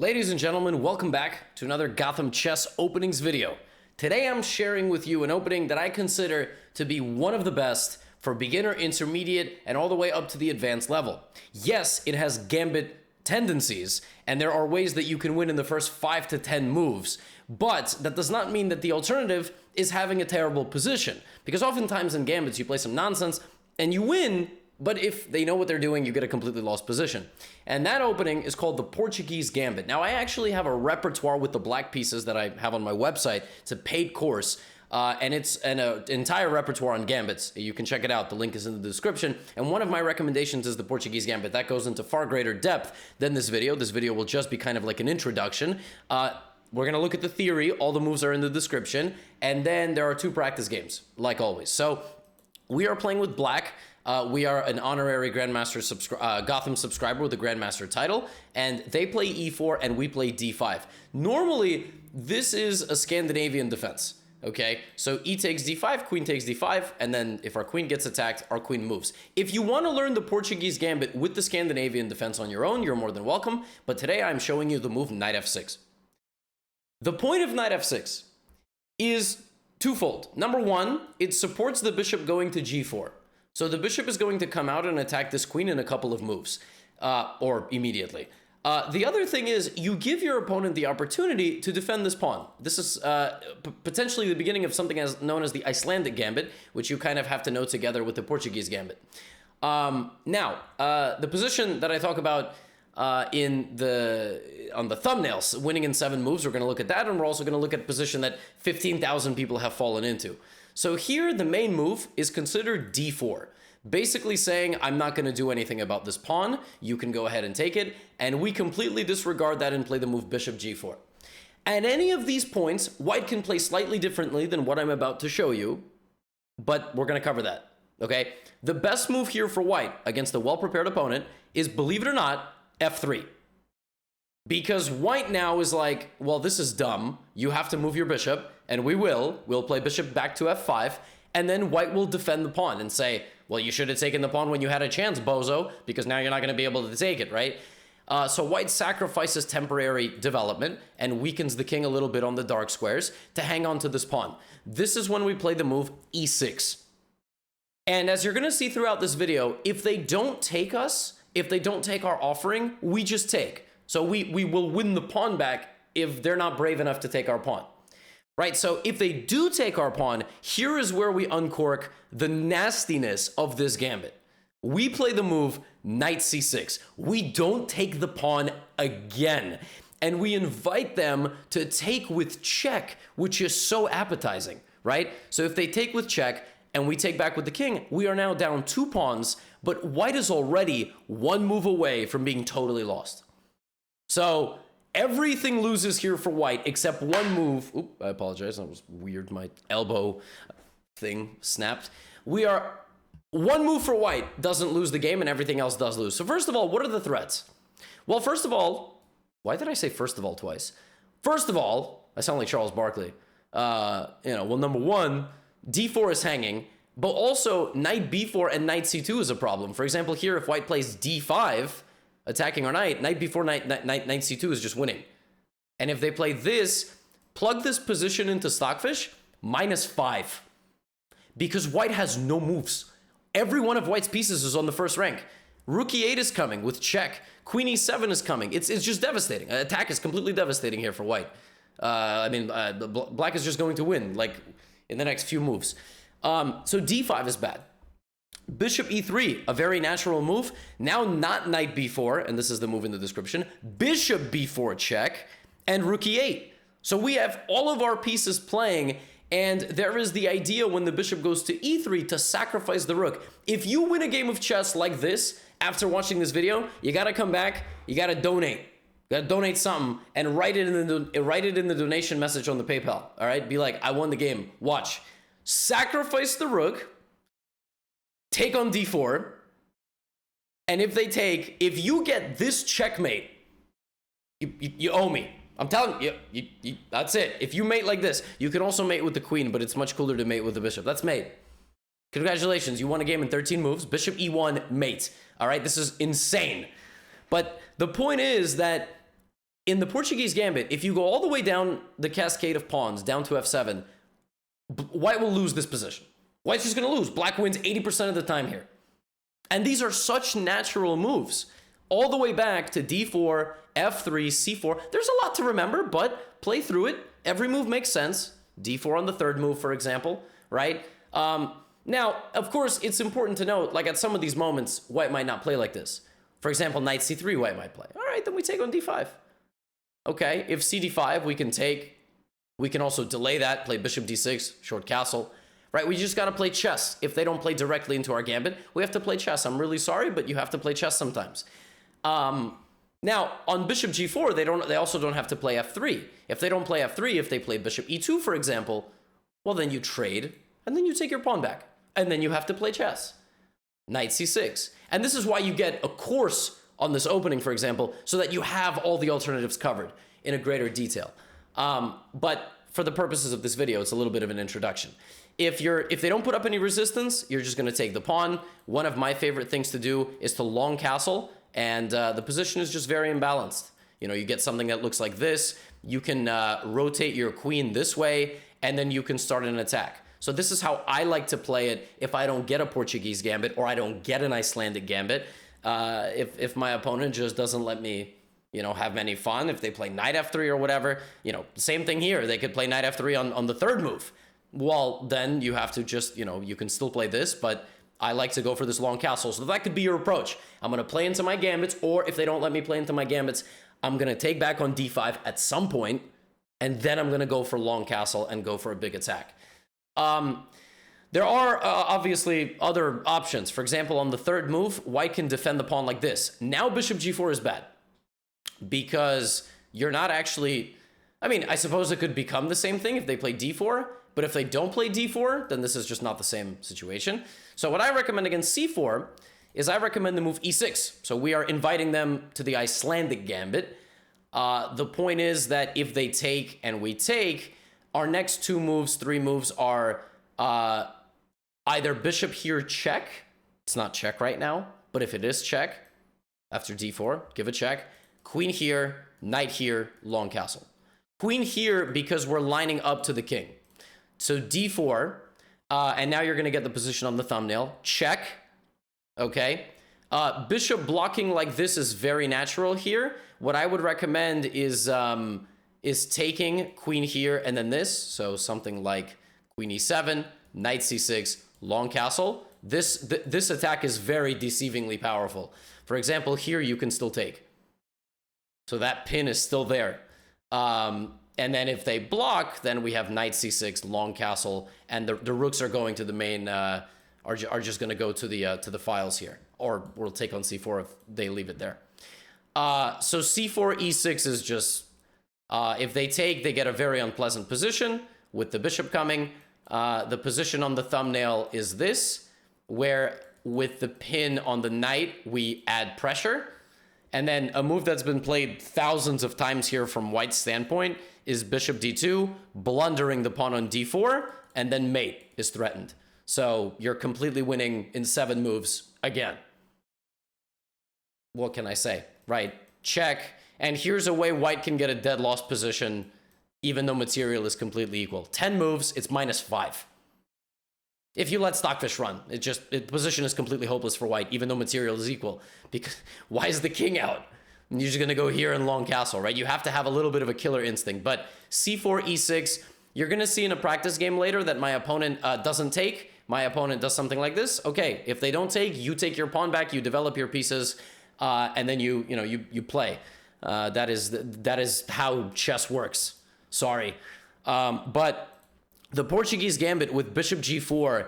Ladies and gentlemen, welcome back to another Gotham Chess openings video. Today I'm sharing with you an opening that I consider to be one of the best for beginner, intermediate, and all the way up to the advanced level. Yes, it has gambit tendencies, and there are ways that you can win in the first 5 to 10 moves, but that does not mean that the alternative is having a terrible position, because oftentimes in gambits you play some nonsense and you win, but if they know what they're doing, you get a completely lost position. And that opening is called the Portuguese Gambit. Now, I actually have a repertoire with the black pieces that I have on my website. It's a paid course, and it's an entire repertoire on gambits. You can check it out. The link is in the description. And one of my recommendations is the Portuguese Gambit. That goes into far greater depth than this video. This video will just be kind of like an introduction. We're going to look at the theory. All the moves are in the description. And then there are 2 practice games, like always. So we are playing with black. We are an honorary Grandmaster Gotham subscriber with a Grandmaster title, and they play e4 and we play d5. Normally, this is a Scandinavian defense, okay? So e takes d5, queen takes d5, and then if our queen gets attacked, our queen moves. If you want to learn the Portuguese Gambit with the Scandinavian defense on your own, you're more than welcome, but today I'm showing you the move knight f6. The point of knight f6 is twofold. Number one, it supports the bishop going to g4. So the bishop is going to come out and attack this queen in a couple of moves, or immediately. The other thing is you give your opponent the opportunity to defend this pawn. This is potentially the beginning of something as known as the Icelandic Gambit, which you kind of have to know together with the Portuguese Gambit. Now, the position that I talk about on the thumbnails, winning in 7 moves, we're going to look at that, and we're also going to look at a position that 15,000 people have fallen into. So here, the main move is considered d4, basically saying, I'm not going to do anything about this pawn. You can go ahead and take it. And we completely disregard that and play the move bishop g4. At any of these points, white can play slightly differently than what I'm about to show you, but we're going to cover that, okay? The best move here for white against a well-prepared opponent is, believe it or not, f3. Because white now is like, well, this is dumb. You have to move your bishop, and we will. We'll play bishop back to f5, and then white will defend the pawn and say, well, you should have taken the pawn when you had a chance, bozo, because now you're not going to be able to take it, right? So white sacrifices temporary development and weakens the king a little bit on the dark squares to hang on to this pawn. This is when we play the move e6. And as you're going to see throughout this video, if they don't take us, if they don't take our offering, we just take. So we will win the pawn back if they're not brave enough to take our pawn, right? So if they do take our pawn, here is where we uncork the nastiness of this gambit. We play the move knight c6. We don't take the pawn again. And we invite them to take with check, which is so appetizing, right? So if they take with check and we take back with the king, we are now down 2 pawns, but white is already 1 move away from being totally lost. So everything loses here for white except 1 move. Oop, I apologize. That was weird. My elbow thing snapped. We are 1 move for white doesn't lose the game and everything else does lose. So first of all, what are the threats? Well, first of all, why did I say first of all twice? First of all, I sound like Charles Barkley. Well, number 1, d4 is hanging, but also knight b4 and knight c2 is a problem. For example, here, if white plays d5, attacking our knight, knight b4, knight c2 is just winning. And if they play this, plug this position into Stockfish, -5. Because white has no moves. Every one of white's pieces is on the first rank. Rook e8 is coming with check. Queen e7 is coming. It's just devastating. Attack is completely devastating here for white. Black is just going to win, like, in the next few moves. So d5 is bad. Bishop e3, a very natural move. Now not knight b4, and this is the move in the description. Bishop b4 check, and rook e8. So we have all of our pieces playing, and there is the idea when the bishop goes to e3 to sacrifice the rook. If you win a game of chess like this, after watching this video, you gotta come back, you gotta donate. You gotta donate something, and write it in the donation message on the PayPal, all right? Be like, I won the game, watch. Sacrifice the rook, take on d4, and if they take, if you get this checkmate, you owe me. I'm telling you, that's it. If you mate like this, you can also mate with the queen, but it's much cooler to mate with the bishop. That's mate. Congratulations, you won a game in 13 moves. Bishop e1, mate. All right, this is insane. But the point is that In the Portuguese gambit, if you go all the way down the cascade of pawns, down to f7, white will lose this position. White's just going to lose. Black wins 80% of the time here. And these are such natural moves. All the way back to d4, f3, c4. There's a lot to remember, but play through it. Every move makes sense. d4 on the third move, for example, right? Now, of course, it's important to note, like at some of these moments, white might not play like this. For example, knight c3, white might play. All right, then we take on d5. Okay, if cd5, we can take. We can also delay that, play bishop d6, short castle. Right, we just got to play chess. If they don't play directly into our gambit, we have to play chess. I'm really sorry, but you have to play chess sometimes. Now, on bishop g4, they also don't have to play f3. If they don't play f3, if they play bishop e2, for example, well, then you trade, and then you take your pawn back. And then you have to play chess. Knight c6. And this is why you get a course on this opening, for example, so that you have all the alternatives covered in a greater detail. But for the purposes of this video, it's a little bit of an introduction. If they don't put up any resistance, you're just going to take the pawn. One of my favorite things to do is to long castle, and the position is just very imbalanced. You know, you get something that looks like this. You can rotate your queen this way, and then you can start an attack. So this is how I like to play it if I don't get a Portuguese gambit or I don't get an Icelandic gambit. If my opponent just doesn't let me, you know, have any fun, if they play knight f3 or whatever, you know, same thing here. They could play knight f3 on the third move. Well, then you have to just, you know, you can still play this, but I like to go for this long castle. So that could be your approach. I'm going to play into my gambits, or if they don't let me play into my gambits, I'm going to take back on d5 at some point, and then I'm going to go for long castle and go for a big attack. There are obviously other options. For example, on the third move, white can defend the pawn like this. Now bishop g4 is bad because you're not actually... I mean, I suppose it could become the same thing if they play d4, but if they don't play d4, then this is just not the same situation. So what I recommend against c4 is I recommend the move e6. So we are inviting them to the Icelandic gambit. The point is that if they take and we take, our next three moves are either bishop here check. It's not check right now, but if it is check, after d4, give a check. Queen here, knight here, long castle. Queen here because we're lining up to the king. So d4, and now you're going to get the position on the thumbnail. Check, okay? Bishop blocking like this is very natural here. What I would recommend is taking queen here and then this. So something like queen e7, knight c6, long castle. This attack is very deceivingly powerful. For example, here you can still take. So that pin is still there. And then if they block, then we have knight c6, long castle, and the rooks are going to the main, are just going to go to the files here, or we'll take on c4 if they leave it there. So c4, e6 is just, if they take, they get a very unpleasant position with the bishop coming. The position on the thumbnail is this, where with the pin on the knight, we add pressure. And then a move that's been played thousands of times here from white's standpoint is bishop d2, blundering the pawn on d4, and then mate is threatened. So you're completely winning in 7 moves again. What can I say? Right? Check. And here's a way white can get a dead loss position even though material is completely equal. 10 moves, it's -5. If you let Stockfish run, the position is completely hopeless for white, even though material is equal. Because why is the king out? And you're just going to go here in long castle, right? You have to have a little bit of a killer instinct. But c4, e6, you're going to see in a practice game later that my opponent doesn't take. My opponent does something like this. Okay, if they don't take, you take your pawn back, you develop your pieces, and then you play. That is how chess works. Sorry. But the Portuguese gambit with bishop g4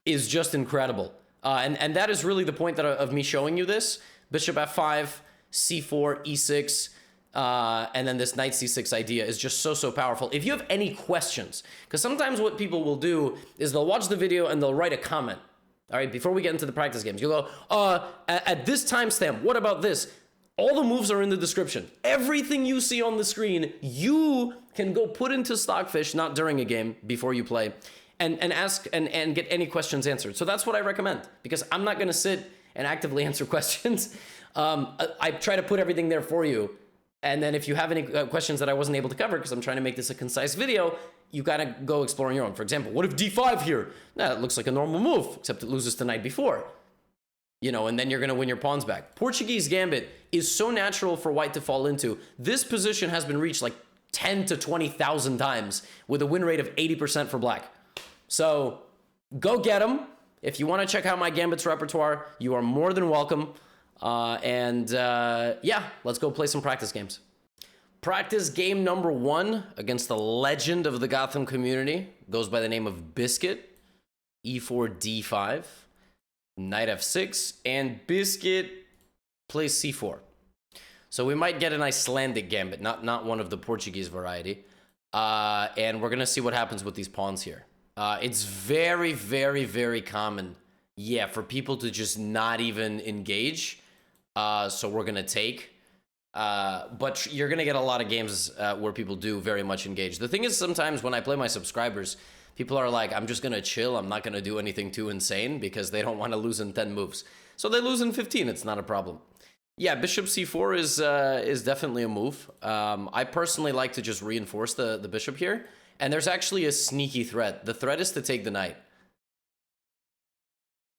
is just incredible. And that is really the point of me showing you this. Bishop f5, c4, e6, and then this knight c6 idea is just so powerful. If you have any questions, because sometimes what people will do is they'll watch the video and they'll write a comment. All right, before we get into the practice games, you'll go, at this timestamp, what about this? All the moves are in the description. Everything you see on the screen, you can go put into Stockfish, not during a game, before you play, and ask and get any questions answered. So that's what I recommend, because I'm not going to sit and actively answer questions. I try to put everything there for you, And then if you have any questions that I wasn't able to cover, because I'm trying to make this a concise video, you gotta go explore on your own. For example, what if d5 here? Nah, it looks like a normal move, except it loses the knight before. You know, and then you're gonna win your pawns back. Portuguese gambit is so natural for white to fall into. This position has been reached like 10 to 20,000 times with a win rate of 80% for black. So go get them. If you want to check out my gambits repertoire, you are more than welcome. Yeah, let's go play some practice games. Practice game number 1 against the legend of the Gotham community. Goes by the name of Biscuit. E4, D5. Knight F6. And Biscuit plays C4. So we might get an Icelandic gambit, not one of the Portuguese variety. And we're going to see what happens with these pawns here. It's very, very, very common, yeah, for people to just not even engage. So we're going to take. But you're going to get a lot of games where people do very much engage. The thing is, sometimes when I play my subscribers, people are like, I'm just going to chill. I'm not going to do anything too insane because they don't want to lose in 10 moves. So they lose in 15. It's not a problem. Yeah, bishop c4 is definitely a move. I personally like to just reinforce the bishop here. And there's actually a sneaky threat. The threat is to take the knight.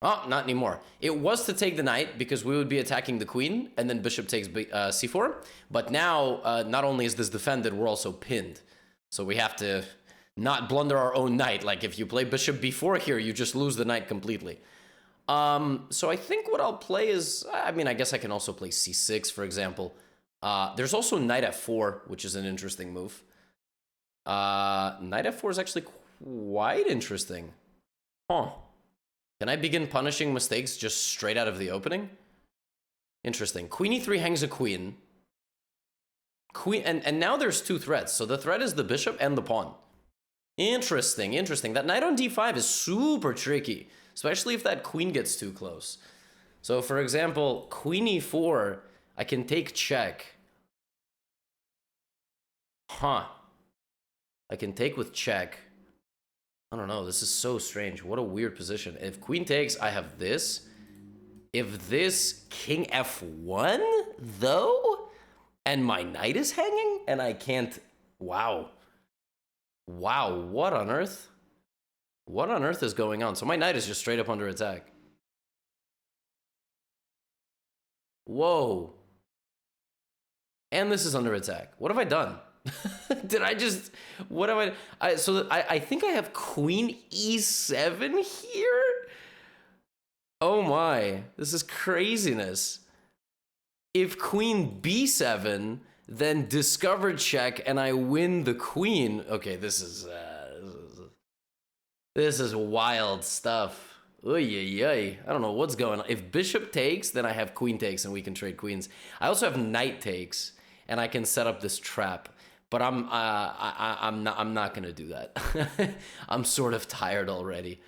Oh, not anymore. It was to take the knight because we would be attacking the queen, and then bishop takes c4. But now, not only is this defended, we're also pinned. So we have to not blunder our own knight. Like, if you play bishop b4 here, you just lose the knight completely. So I think what I'll play is, I mean, I guess I can also play c6, for example. There's also knight f4, which is an interesting move. Knight f4 is actually quite interesting. Huh. Can I begin punishing mistakes just straight out of the opening? Interesting. Queen e3 hangs a queen. And now there's 2 threats. So the threat is the bishop and the pawn. Interesting, interesting. That knight on d5 is super tricky, especially if that queen gets too close. So for example, queen e4, I can take check. Huh. I can take with check. I don't know, this is so strange. What a weird position. If queen takes, I have this. If this king f1, though, and my knight is hanging, and I can't... Wow. Wow, what on earth? What on earth is going on? So my knight is just straight up under attack. Whoa. And this is under attack. What have I done? Did I just... What have I think I have queen e7 here? Oh my. This is craziness. If queen b7, then discover check and I win the queen. Okay, this is wild stuff. Oy. I don't know what's going on. If bishop takes, then I have queen takes and we can trade queens. I also have knight takes and I can set up this trap. But I'm not gonna do that. I'm sort of tired already.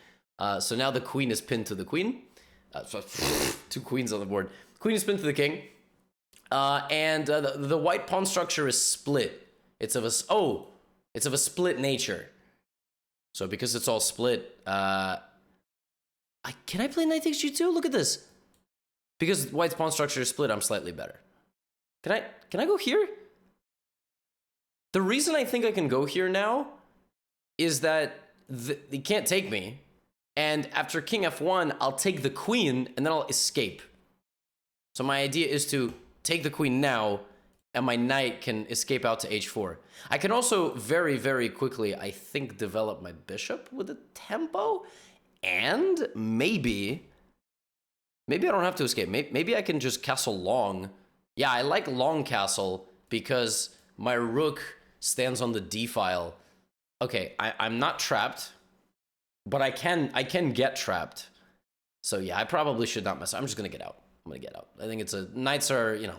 So now the queen is pinned to the queen. So 2 queens on the board. Queen is pinned to the king. And the white pawn structure is split. It's of a split nature. So because it's all split, can I play knight takes g2? Look at this. Because white's pawn structure is split, I'm slightly better. Can I go here? The reason I think I can go here now is that he can't take me. And after king f1, I'll take the queen and then I'll escape. So my idea is to take the queen now and my knight can escape out to h4. I can also very, very quickly, I think, develop my bishop with a tempo. And maybe I don't have to escape. Maybe I can just castle long. Yeah, I like long castle because my rook stands on the d file. Okay, I'm not trapped, but I can get trapped. So yeah, I probably should not mess up. I'm just gonna get out. I'm gonna get out. I think knights are, you know,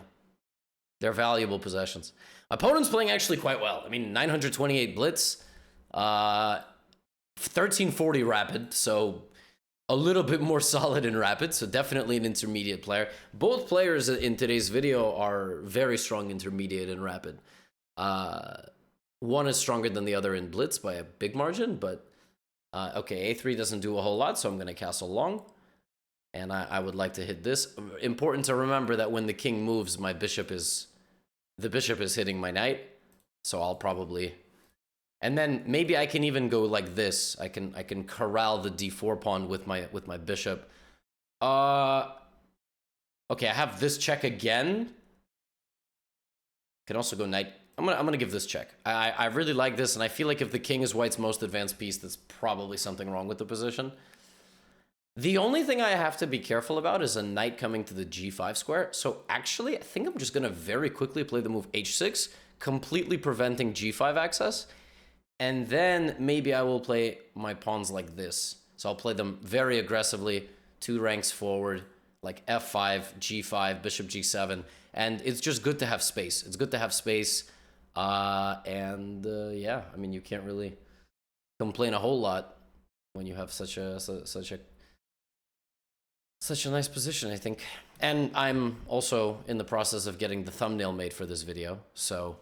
they're valuable possessions. My opponent's playing actually quite well. I mean, 928 blitz, 1340 rapid, so a little bit more solid in rapid, so definitely an intermediate player. Both players in today's video are very strong intermediate and rapid. One is stronger than the other in blitz by a big margin, but okay, a3 doesn't do a whole lot, so I'm going to castle long. And I would like to hit this. Important to remember that when the king moves, my bishop is the bishop is hitting my knight, so I'll probably... And then maybe I can even go like this. I can corral the d4 pawn with my bishop. Okay, I have this check again. Can also go knight. I'm gonna give this check. I really like this, and I feel like if the king is white's most advanced piece, that's probably something wrong with the position. The only thing I have to be careful about is a knight coming to the g5 square. So actually, I think I'm just gonna very quickly play the move h6, completely preventing g5 access. And then maybe I will play my pawns like this. So I'll play them very aggressively, 2 ranks forward, like f5, g5, bishop g7. And it's just good to have space. It's good to have space. Yeah, I mean, you can't really complain a whole lot when you have such a nice position, I think. And I'm also in the process of getting the thumbnail made for this video, so...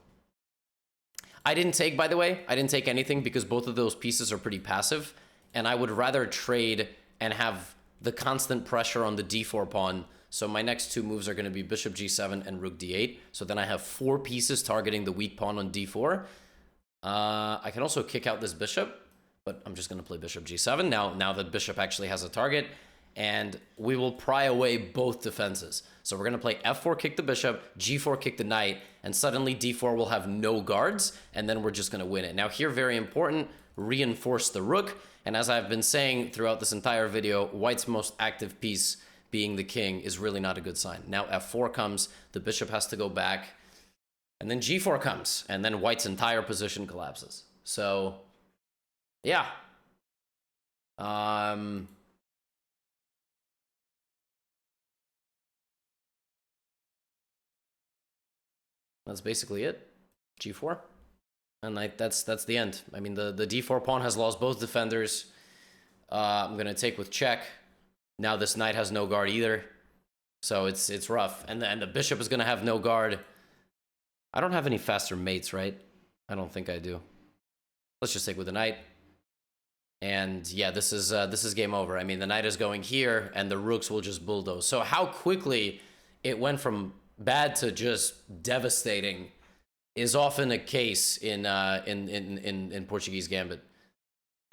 I didn't take, by the way, I didn't take anything because both of those pieces are pretty passive, and I would rather trade and have the constant pressure on the d4 pawn. So my next 2 moves are going to be bishop g7 and rook d8. So then I have 4 pieces targeting the weak pawn on d4. I can also kick out this bishop, but I'm just going to play bishop g7 now that bishop actually has a target, and we will pry away both defenses. So we're going to play f4, kick the bishop, g4, kick the knight, and suddenly d4 will have no guards, and then we're just going to win it. Now here, very important, reinforce the rook, and as I've been saying throughout this entire video, white's most active piece, being the king, is really not a good sign. Now f4 comes, the bishop has to go back, and then g4 comes, and then white's entire position collapses. So, yeah. That's basically it. g4. And that's the end. I mean, the d4 pawn has lost both defenders. I'm going to take with check. Now this knight has no guard either. So it's rough. And the bishop is going to have no guard. I don't have any faster mates, right? I don't think I do. Let's just take with the knight. And yeah, this is game over. I mean, the knight is going here, and the rooks will just bulldoze. So how quickly it went from bad to just devastating is often a case in Portuguese Gambit.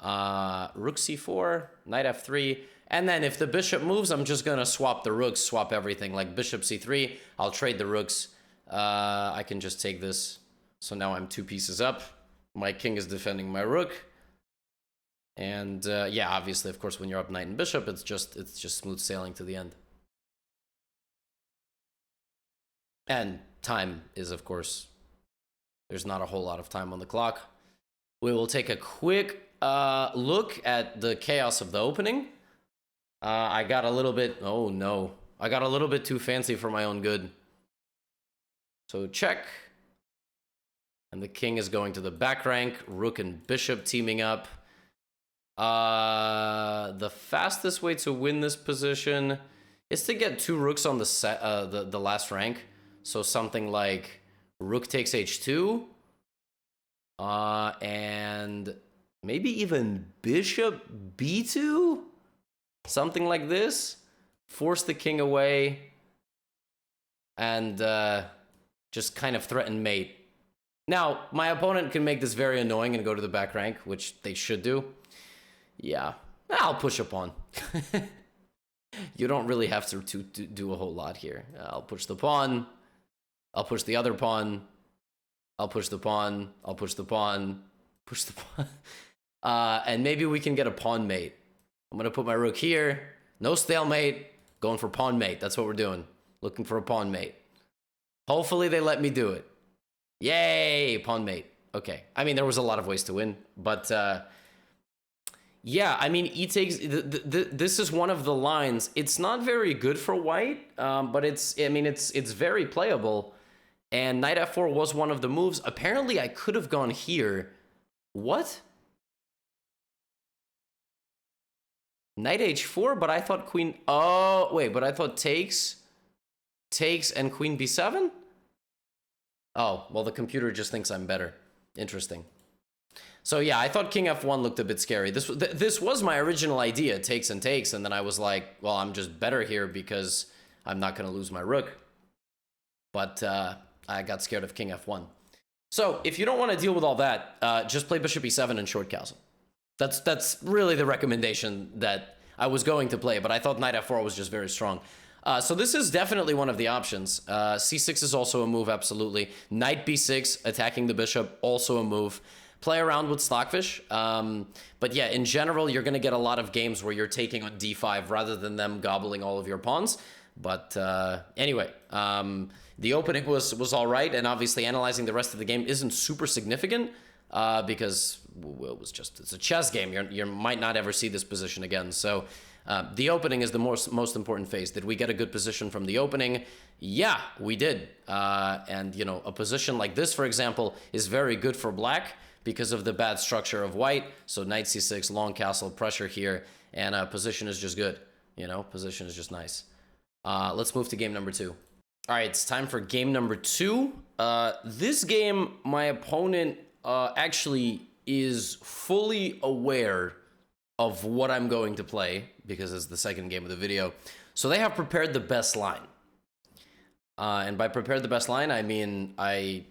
Rook c4, knight f3, and then if the bishop moves, I'm just gonna swap the rooks, swap everything. Like bishop c3, I'll trade the rooks. I can just take this. So now I'm 2 pieces up. My king is defending my rook. And yeah, obviously, of course, when you're up knight and bishop, it's just smooth sailing to the end. And time is, of course, there's not a whole lot of time on the clock. We will take a quick look at the chaos of the opening. I got a little bit, oh no, I got a little bit too fancy for my own good. So check. And the king is going to the back rank, rook and bishop teaming up. The fastest way to win this position is to get 2 rooks on the last rank. So something like rook takes h2, and maybe even bishop b2, something like this. Force the king away, and just kind of threaten mate. Now, my opponent can make this very annoying and go to the back rank, which they should do. Yeah, I'll push a pawn. You don't really have to do a whole lot here. I'll push the pawn. I'll push the other pawn. I'll push the pawn. I'll push the pawn. Push the pawn. And maybe we can get a pawn mate. I'm going to put my rook here. No stalemate. Going for pawn mate. That's what we're doing. Looking for a pawn mate. Hopefully they let me do it. Yay! Pawn mate. Okay. I mean, there was a lot of ways to win. But, yeah, I mean, e takes... This is one of the lines. It's not very good for white, but it's very playable. And knight f4 was one of the moves. Apparently, I could have gone here. What? Knight h4, but I thought queen... Oh, wait, but I thought takes, and queen b7? Oh, well, the computer just thinks I'm better. Interesting. So, yeah, I thought king f1 looked a bit scary. This was my original idea, takes, and then I was like, well, I'm just better here because I'm not going to lose my rook. But... I got scared of king f1. So if you don't want to deal with all that, just play bishop e7 and short castle. That's really the recommendation that I was going to play, but I thought knight f4 was just very strong. So this is definitely one of the options. c6 is also a move, absolutely. Knight b6, attacking the bishop, also a move. Play around with Stockfish. But yeah, in general, you're going to get a lot of games where you're taking on d5 rather than them gobbling all of your pawns. But anyway, the opening was all right, and obviously analyzing the rest of the game isn't super significant because it's a chess game. You might not ever see this position again. So the opening is the most important phase. Did we get a good position from the opening? Yeah, we did. And you know, a position like this, for example, is very good for black because of the bad structure of white. So knight c6, long castle, pressure here, and position is just good. You know, position is just nice. Let's move to game number 2. All right, it's time for game number 2. This game, my opponent actually is fully aware of what I'm going to play because it's the second game of the video. So they have prepared the best line. And by prepared the best line, I mean I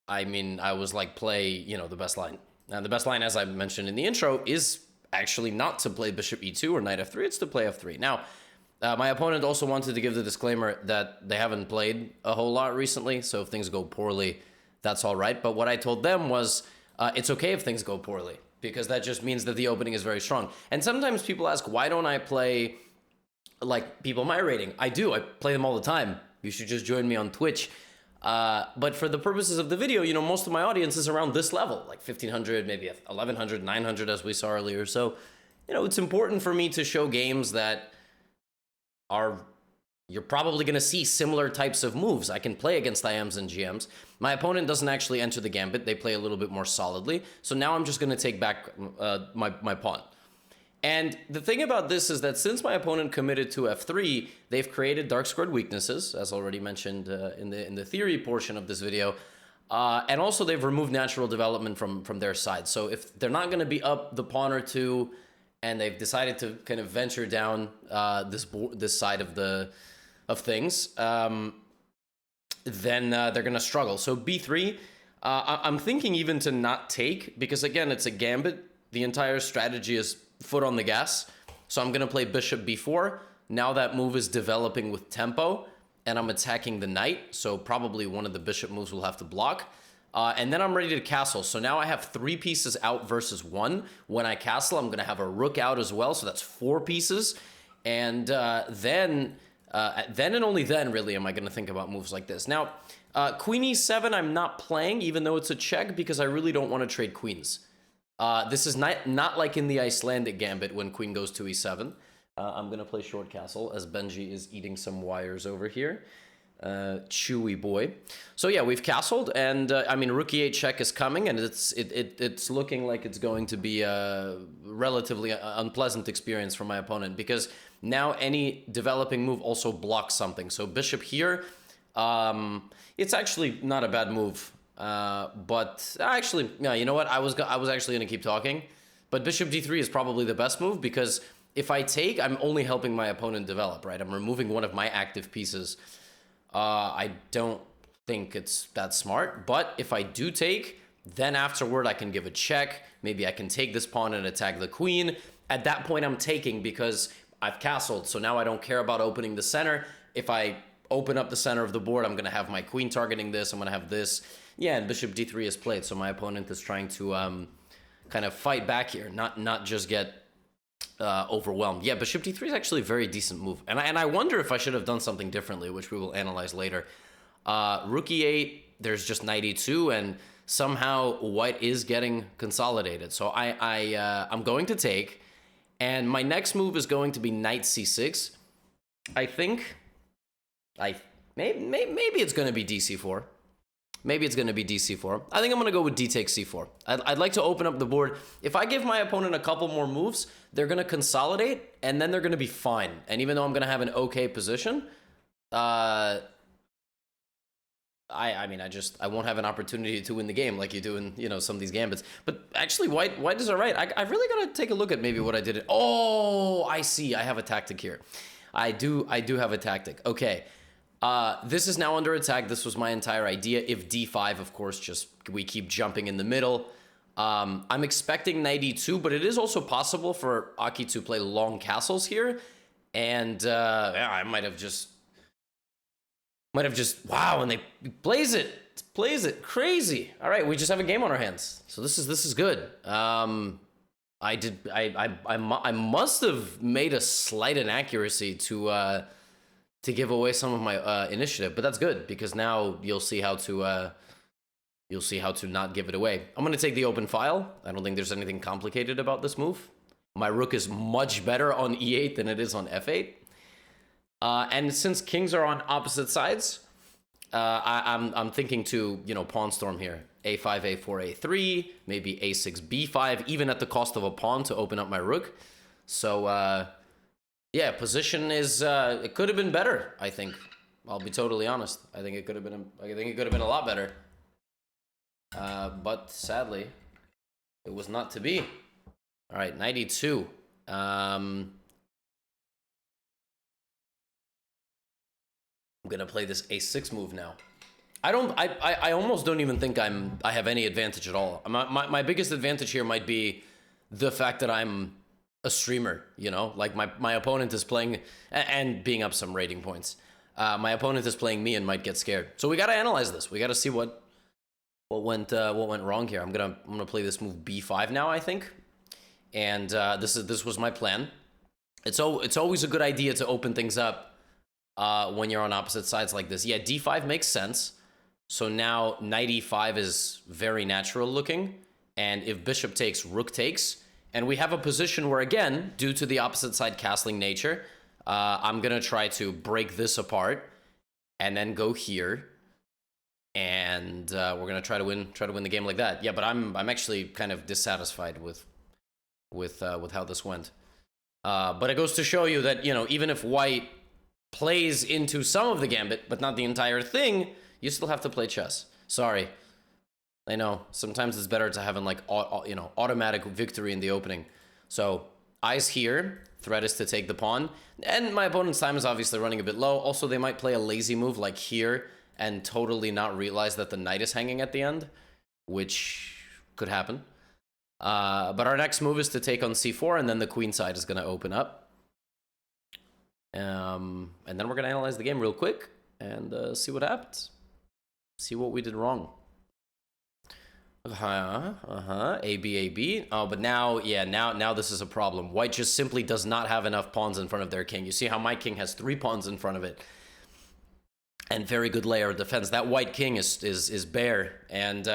was like, play, you know, the best line. And the best line, as I mentioned in the intro, is actually not to play bishop e2 or knight f3. It's to play f3. Now, my opponent also wanted to give the disclaimer that they haven't played a whole lot recently, so if things go poorly, that's all right. But what I told them was, it's okay if things go poorly, because that just means that the opening is very strong. And sometimes people ask, why don't I play, like, people my rating? I do. I play them all the time. You should just join me on Twitch. But for the purposes of the video, you know, most of my audience is around this level, like 1,500, maybe 1,100, 900, as we saw earlier. So, you know, it's important for me to show games that you're probably going to see similar types of moves. I can play against IMs and GMs. My opponent doesn't actually enter the gambit. They play a little bit more solidly. So now I'm just going to take back my pawn. And the thing about this is that since my opponent committed to f3, they've created dark squared weaknesses, as already mentioned in the theory portion of this video. And also they've removed natural development from their side. So if they're not going to be up the pawn or two, and they've decided to kind of venture down this side of things, then they're going to struggle. So b3, I'm thinking even to not take, because again, it's a gambit. The entire strategy is foot on the gas. So I'm going to play bishop b4. Now that move is developing with tempo, and I'm attacking the knight. So probably one of the bishop moves will have to block. And then I'm ready to castle. So now I have 3 pieces out versus 1. When I castle, I'm going to have a rook out as well. So that's 4 pieces. And then and only then, really, am I going to think about moves like this. Now, queen e7, I'm not playing, even though it's a check, because I really don't want to trade queens. This is not like in the Icelandic gambit when queen goes to e7. I'm going to play short castle as Benji is eating some wires over here. Chewy boy. So yeah, we've castled, and I mean, rook e8 check is coming, and it's looking like it's going to be a relatively unpleasant experience for my opponent, because now any developing move also blocks something. So bishop here, it's actually not a bad move, but actually, yeah, you know what? I was actually going to keep talking, but bishop d3 is probably the best move, because if I take, I'm only helping my opponent develop, right? I'm removing one of my active pieces. I don't think it's that smart, but if I do take, then afterward I can give a check. Maybe I can take this pawn and attack the queen. At that point, I'm taking because I've castled, so now I don't care about opening the center. If I open up the center of the board, I'm going to have my queen targeting this. I'm going to have this. Yeah, and bishop d3 is played, so my opponent is trying to kind of fight back here, not just get overwhelmed. Yeah, bishop d3 is actually a very decent move, and I wonder if I should have done something differently, which we will analyze later. Rook e8, there's just knight e2, and somehow white is getting consolidated. So I'm going to take, and my next move is going to be knight c6. I think maybe it's going to be dc4. Maybe it's going to be dc4. I think I'm going to go with d takes c4. I'd like to open up the board. If I give my opponent a couple more moves, they're going to consolidate, and then they're going to be fine. And even though I'm going to have an okay position, I won't have an opportunity to win the game like you do in, you know, some of these gambits. But actually, white is all right. I really got to take a look at maybe what I did. Oh, I see. I have a tactic here. I do have a tactic. Okay. This is now under attack. This was my entire idea. If d5, of course, just we keep jumping in the middle. I'm expecting knight e2, but it is also possible for Aki to play long castles here. And yeah, I might have just, wow, and they plays it crazy. All right, we just have a game on our hands, so this is good. I must have made a slight inaccuracy to give away some of my initiative, but that's good because now you'll see how to not give it away. I'm gonna take the open file. I don't think there's anything complicated about this move. My rook is much better on e8 than it is on f8. And since kings are on opposite sides, I'm thinking to, pawn storm here. a5, a4, a3, maybe a6, b5, even at the cost of a pawn to open up my rook. So, yeah, position is, it could have been better, I think. I'll be totally honest. I think it could have been a lot better. But sadly, it was not to be. All right, knight e2. I'm gonna play this a6 move now. I almost don't even think I have any advantage at all. My biggest advantage here might be the fact that I'm a streamer, like my opponent is playing and being up some rating points. My opponent is playing me and might get scared. So we got to analyze this. We got to see what went wrong here. I'm gonna play this move b5 now, I think. And this was my plan. It's always a good idea to open things up when you're on opposite sides like this. Yeah, d5 makes sense. So now knight e5 is very natural looking. And if bishop takes, rook takes. And we have a position where, again, due to the opposite side castling nature, I'm going to try to break this apart and then go here. And we're going to try to win the game like that. Yeah, but I'm actually kind of dissatisfied with how this went. But it goes to show you that, even if white plays into some of the gambit, but not the entire thing, you still have to play chess. Sorry. I know, sometimes it's better to have an automatic victory in the opening. So, eyes here, threat is to take the pawn, and my opponent's time is obviously running a bit low. Also, they might play a lazy move like here and totally not realize that the knight is hanging at the end, which could happen. But our next move is to take on c4, and then the queen side is going to open up. And then we're going to analyze the game real quick and see what happens. See what we did wrong. A, B, A, B. Oh, but now, yeah, now this is a problem. White just simply does not have enough pawns in front of their king. You see how my king has 3 pawns in front of it. And very good layer of defense. That white king is bare. And,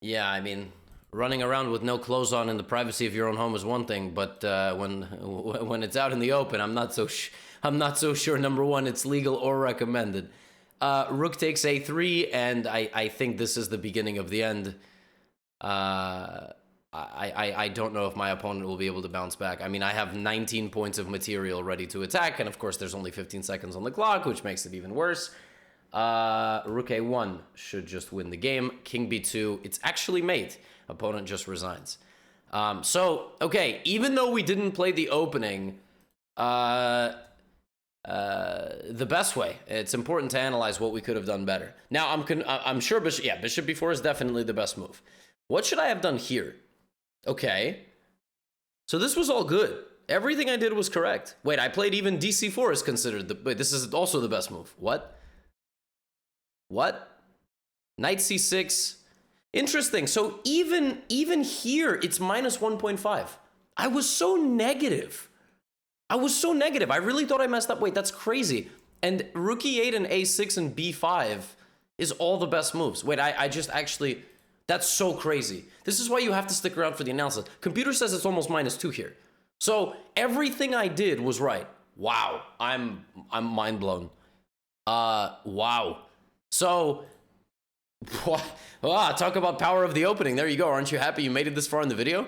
yeah, I mean, running around with no clothes on in the privacy of your own home is one thing, but when it's out in the open, I'm not so sure, number one, it's legal or recommended. Rook takes a3, and I think this is the beginning of the end. I don't know if my opponent will be able to bounce back. I mean, I have 19 points of material ready to attack, and of course there's only 15 seconds on the clock, which makes it even worse. Rook a1 should just win the game. King b2, it's actually mate. Opponent just resigns. So, okay, even though we didn't play the opening, the best way, it's important to analyze what we could have done better. Now, I'm sure bishop b4 is definitely the best move. What should I have done here? Okay. So this was all good. Everything I did was correct. Wait, I played even dc4 is considered wait, this is also the best move. What? Knight c6. Interesting. So even here, it's minus 1.5. I was so negative. I really thought I messed up. Wait, that's crazy. And rook e8 and a6 and b5 is all the best moves. Wait, I just actually... That's so crazy. This is why you have to stick around for the analysis. Computer says it's almost -2 here. So everything I did was right. Wow. I'm mind blown. Wow. So... talk about power of the opening. There you go. Aren't you happy you made it this far in the video?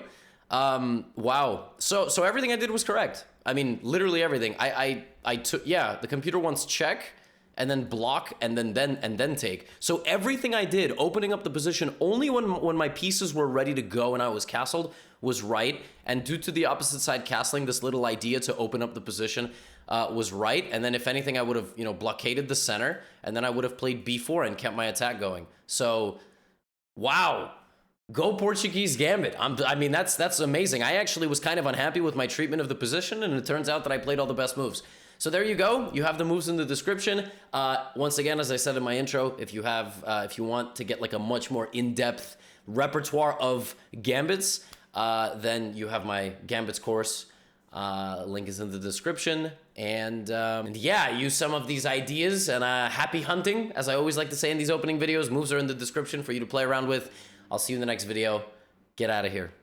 Wow. So everything I did was correct. I mean, literally everything. I took, yeah, the computer wants check, and then block, and then take. So everything I did, opening up the position only when my pieces were ready to go and I was castled, was right. And due to the opposite side castling, this little idea to open up the position was right. And then if anything, I would have, you know, blockaded the center, and then I would have played b4 and kept my attack going. So, wow. Go Portuguese Gambit. I mean, that's amazing. I actually was kind of unhappy with my treatment of the position, and it turns out that I played all the best moves. So there you go. You have the moves in the description. Once again, as I said in my intro, if you want to get like a much more in-depth repertoire of gambits, then you have my gambits course. Link is in the description. And yeah, use some of these ideas, and happy hunting, as I always like to say in these opening videos. Moves are in the description for you to play around with. I'll see you in the next video. Get out of here.